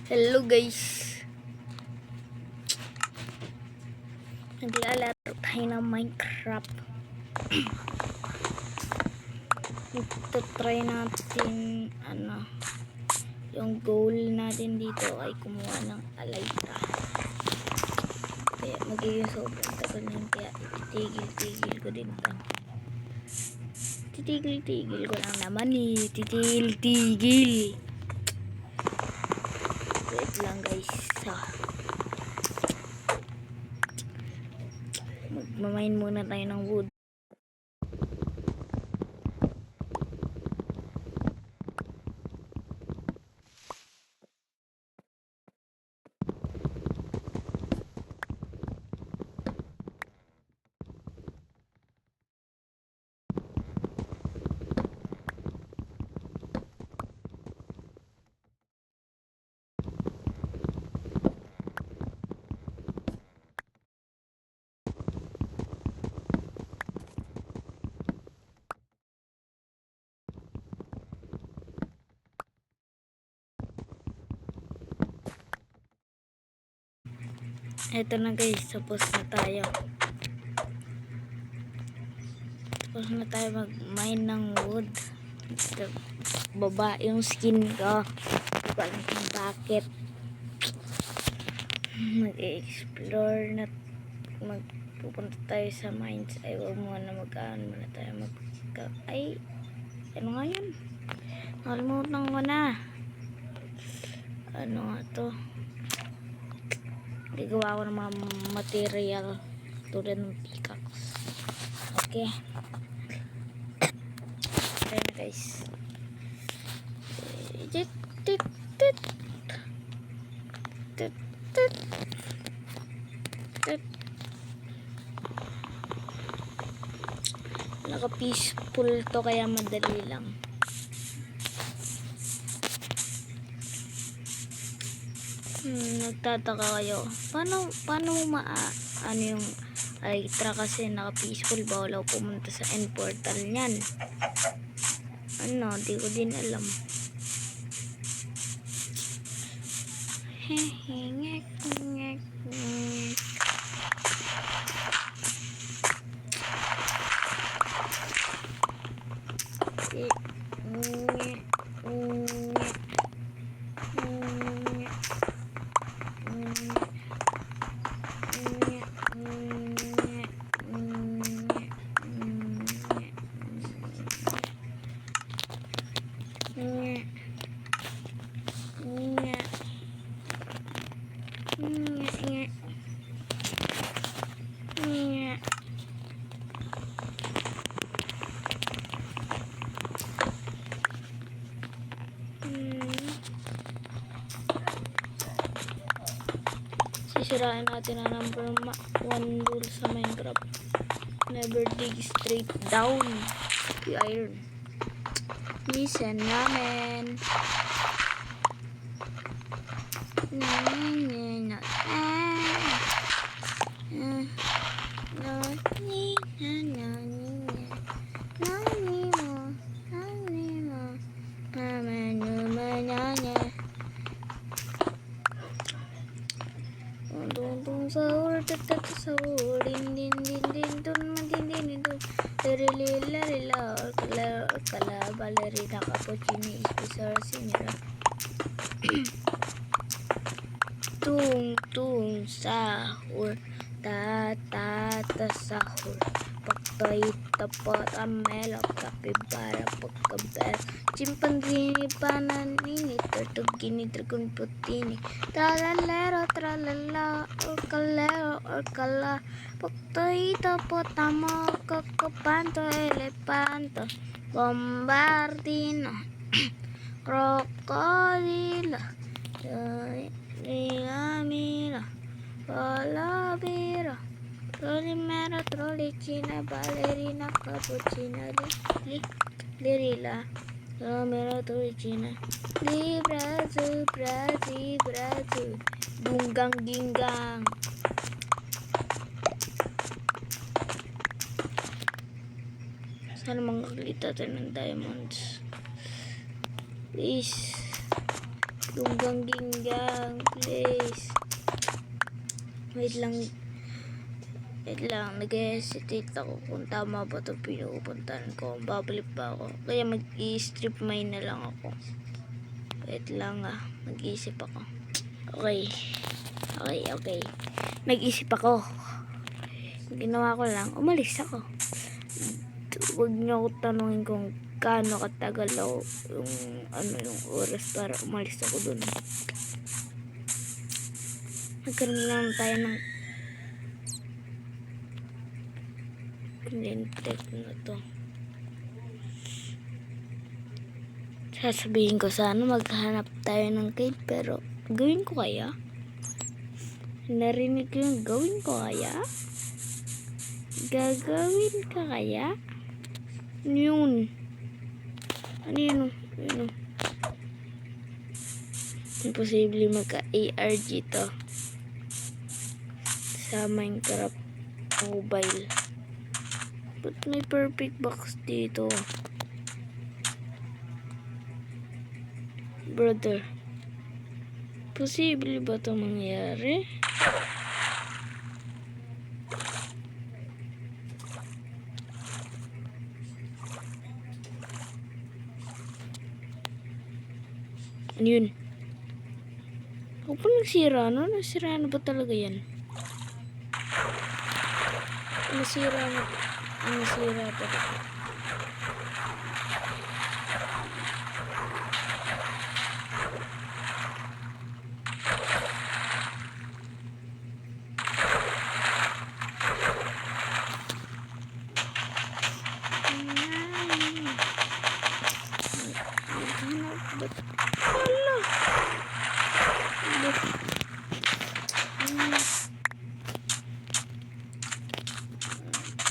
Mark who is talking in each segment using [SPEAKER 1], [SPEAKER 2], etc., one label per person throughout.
[SPEAKER 1] Hello guys, naglalaro tayo ng Minecraft. Ito try natin yung goal natin dito ay kumuha ng Elytra. Kaya magiging sobrang tagal na yun, kaya titigil ko din to. Titigil ko lang naman titigil. Wait lang guys. Magmamain muna tayo ng wood. Eto na guys, tapos na tayo. Tapos na tayo mag-mine ng wood. Baba yung skin ko. Hindi ko alam kung bakit. Mag-explore na. Magpupunta tayo sa mines. Ay, huwag muna muna tayo ay, ano nga yun? Nakalimutan ko na. Ano nga to? Gagawa ko ng mga material tulad ng pickaxe. Okay. Okay na guys. Naka-peaceful to kaya madali lang. Nagtataka kayo. Paano mo ano yung Elytra kasi naka-peaceful, bawal ako pumunta sa end portal niyan. Di ko din alam. Sisirain natin ang number 1 rule sa Minecraft. Never dig straight down the iron. Listen namin. Sahur tetap sahur din lalila kala balerina cappuccini ispisar sinira tung sahur tata sahur pakai tepat amelok kapibara pagkabel chimpanzini panan ini tertugini tergun putini tralala orkala pakai tepat tamo kakapanto elepanto bombardino krokodilo Mira, Palabira, Trolimera, Trolicina, Ballerina, Cappuccina, Lirila, Romero, Trolicina, Brazu, Bunggang Ginggang. Sana makakita tayo ng diamonds. Please. Gunggang ginggang, please. Wait lang. Nag-hesitate ako kung tama ba ito pinupuntahan ko. Babalik ba ako? Kaya mag-i-strip mine na lang ako. Wait lang nag-iisip ako. Okay. Nag-isip ako. Ginawa ko lang, umalis ako. Huwag niyo ako tanungin kung gaano katagal ako yung oras para umalis ako dun. Nagkaroon lang tayo ng lintek na to. Sasabihin ko sana maghanap tayo ng cave, pero gawin ko kaya? Narinig ko yung gawin ko kaya? Gagawin ka kaya? Ano yun? Imposible magka-ARG to sa Minecraft mobile. But may perfect box dito. Brother, posible ba ito mangyari? Ano yun? Ako pa nagsira, no? Nasira na ba talaga yan? Nasira talaga.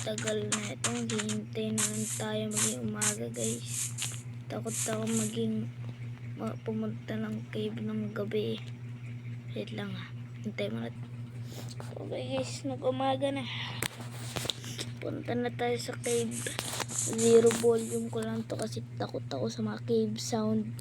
[SPEAKER 1] Tagal na itong hihintay na lang tayo maging umaga, guys. Takot ako pumunta ng cave ng gabi. Wait lang hintay mo natin. Okay guys, nag-umaga na. Punta na tayo sa cave. 0 volume ko lang to kasi takot ako sa mga cave sound.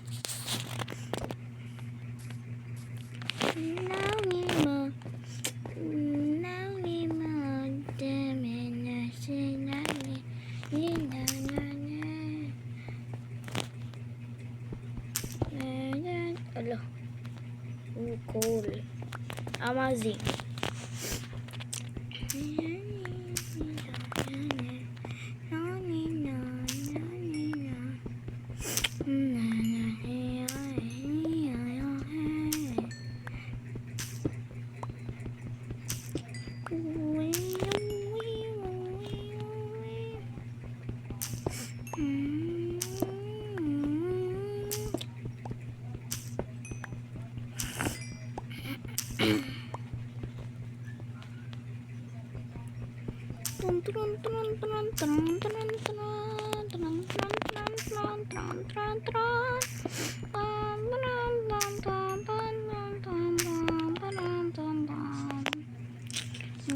[SPEAKER 1] Hello. Cool. Amazing.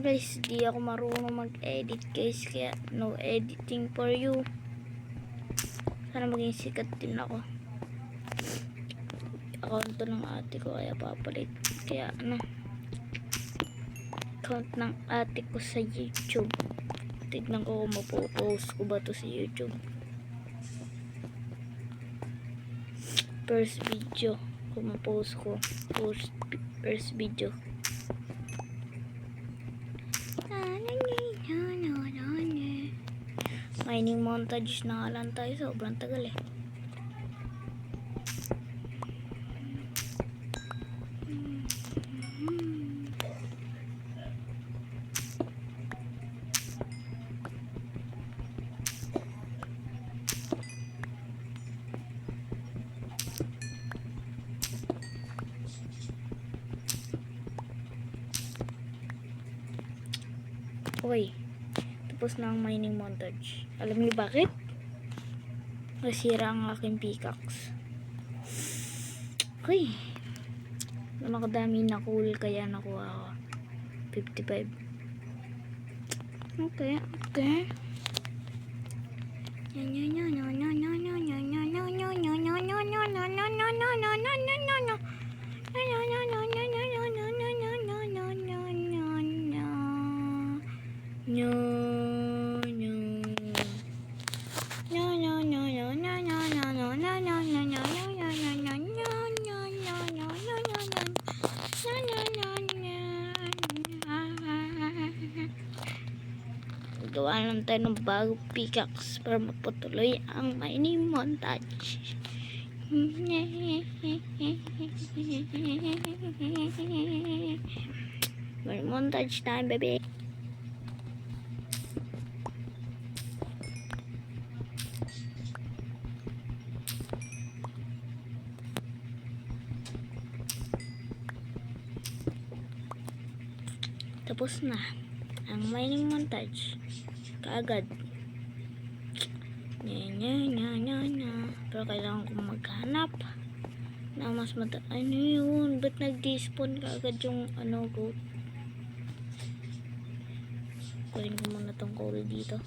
[SPEAKER 1] Guys, di ako marunong mag-edit guys, kaya no editing for you. Sana maging sikat din ako. Account to ng ate ko kaya papalit. Kaya account ng ate ko sa YouTube. Tignan ko kung mapopost ko ba to sa YouTube. First video kung mapost ko. First video. Mining montage na nga lang tayo. Sobrang tagal eh. Okay. Tapos na ang mining montage. Alam niyo bakit? Nasira ang aking pickaxe. Okay. Nakadami na cool kaya nakuha ko 55. Okay. Kuha lang tayo ng bagong pickaxe para mapatuloy ang mining montage. Mining montage time, baby. Tapos na ang mining montage. Kaagad. Pero kailangan kong maghanap na mas ano yun? Ba't nag-despawn kaagad yung goat? Kunin ko muna tong coal dito.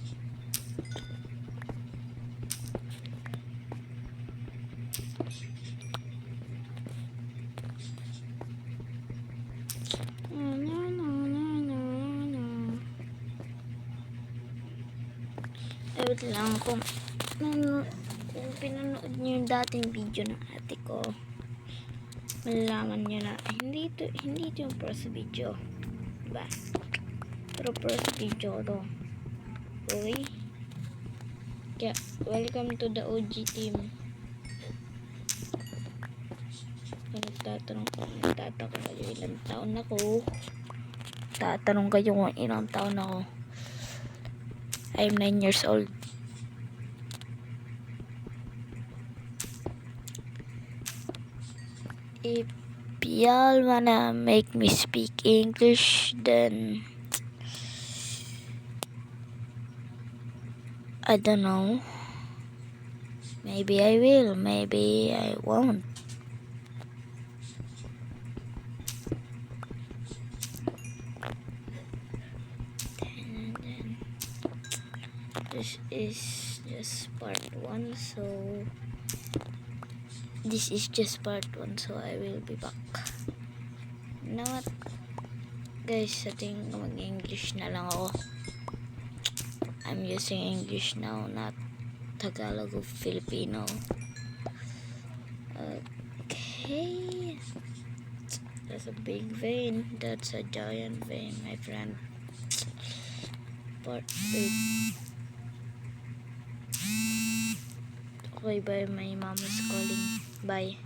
[SPEAKER 1] Wait lang, kung pinanood nyo yung dating video ng ate ko, malalaman nyo na hindi ito yung first video, diba? Pero first video to. Okay? Kaya welcome to the OG team. Nagtatanong kayo ilang taon ako. Tatanong kayo kung ilang taon ako. I'm 9 years old. If y'all wanna make me speak English, then I don't know. Maybe I will, maybe I won't. This is just part 1, so this is just part 1, so I will be back. You know what, guys, sa tingin ko mag-English na lang ako. I'm using English now, not Tagalog or Filipino. Okay, that's a big vein. That's a giant vein, my friend. Part 8. Okay, bye. My mom is calling. Bye.